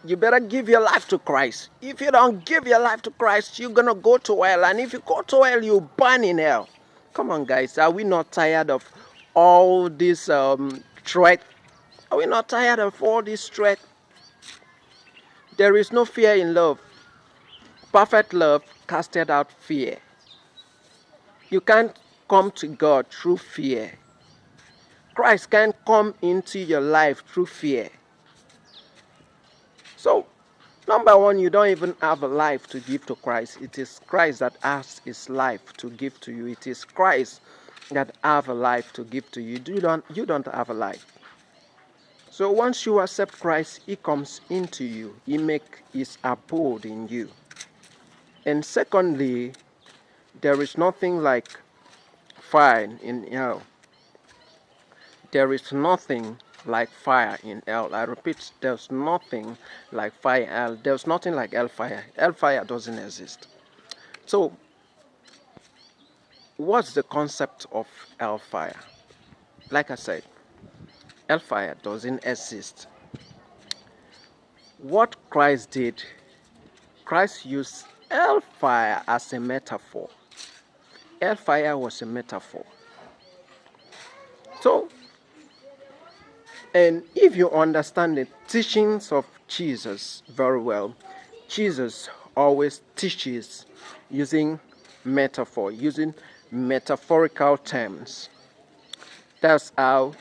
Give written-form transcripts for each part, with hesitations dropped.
You better give your life to Christ. If you don't give your life to Christ, you're going to go to hell. And if you go to hell, you burn in hell. Come on, guys. Are we not tired of all this threat? Are we not tired of all this threat? There is no fear in love. Perfect love casted out fear. You can't come to God through fear. Christ can't come into your life through fear. So, number one, you don't even have a life to give to Christ. It is Christ that has his life to give to you. It is Christ that have a life to give to you. You don't have a life. So once you accept Christ, he comes into you. He makes his abode in you. And secondly, there is nothing like fire in hell. There is nothing like fire in hell. I repeat, there's nothing like fire in hell. There's nothing like hellfire. Hellfire doesn't exist. So, what's the concept of hellfire? Like I said, hellfire doesn't exist. What Christ did, Christ used hellfire as a metaphor. Hellfire was a metaphor. So, and if you understand the teachings of Jesus very well, Jesus always teaches using metaphor, using metaphorical terms. That's how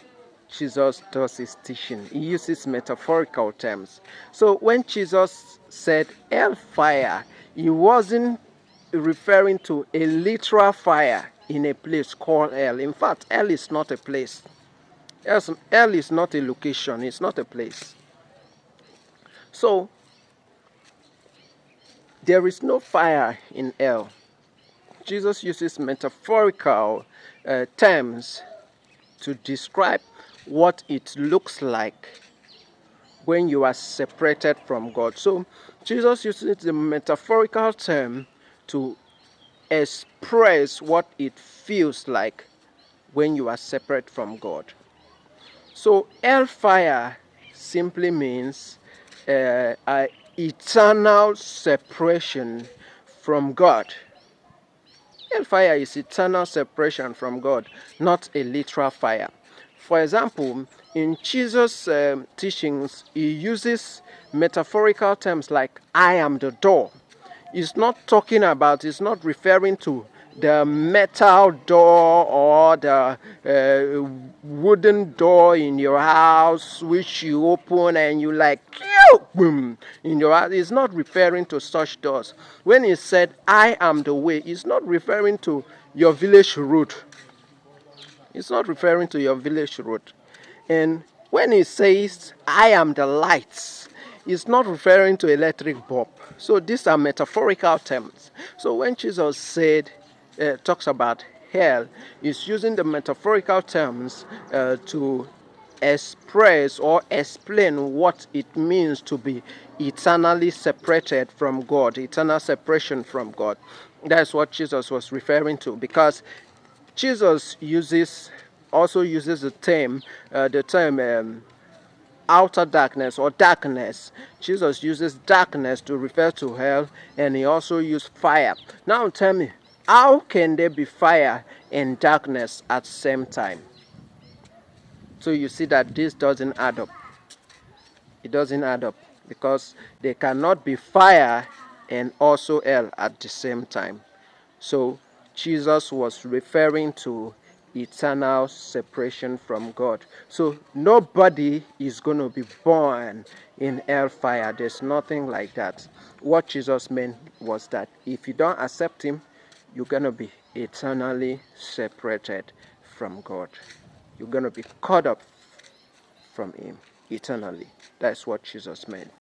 Jesus does his teaching. He uses metaphorical terms. So when Jesus said hellfire, he wasn't referring to a literal fire in a place called hell. In fact, hell is not a place. Hell is not a location, it's not a place. So, there is no fire in hell. Jesus uses metaphorical terms to describe what it looks like when you are separated from God. So, Jesus uses the metaphorical term to express what it feels like when you are separate from God. So hellfire simply means an eternal separation from God. Hellfire is eternal separation from God, not a literal fire. For example, in Jesus' teachings, he uses metaphorical terms like I am the door. He's not referring to the metal door or the wooden door in your house which you open and you like boom in your house. He's not referring to such doors. When he said I am the way, he's not referring to your village route. It's not referring to your village route. And when he says I am the light, it's not referring to electric bulb. So these are metaphorical terms. So when Jesus talks about hell, he's using the metaphorical terms to express or explain what it means to be eternally separated from God, eternal separation from God. That's what Jesus was referring to, because Jesus also uses the term outer darkness or darkness. Jesus uses darkness to refer to hell, and he also used fire. Now tell me, how can there be fire and darkness at the same time? So you see that this doesn't add up. It doesn't add up, because there cannot be fire and also hell at the same time. So Jesus was referring to eternal separation from God. So nobody is going to be born in hellfire. There's nothing like that. What Jesus meant was that if you don't accept him, you're going to be eternally separated from God. You're going to be cut up from him eternally. That's what Jesus meant.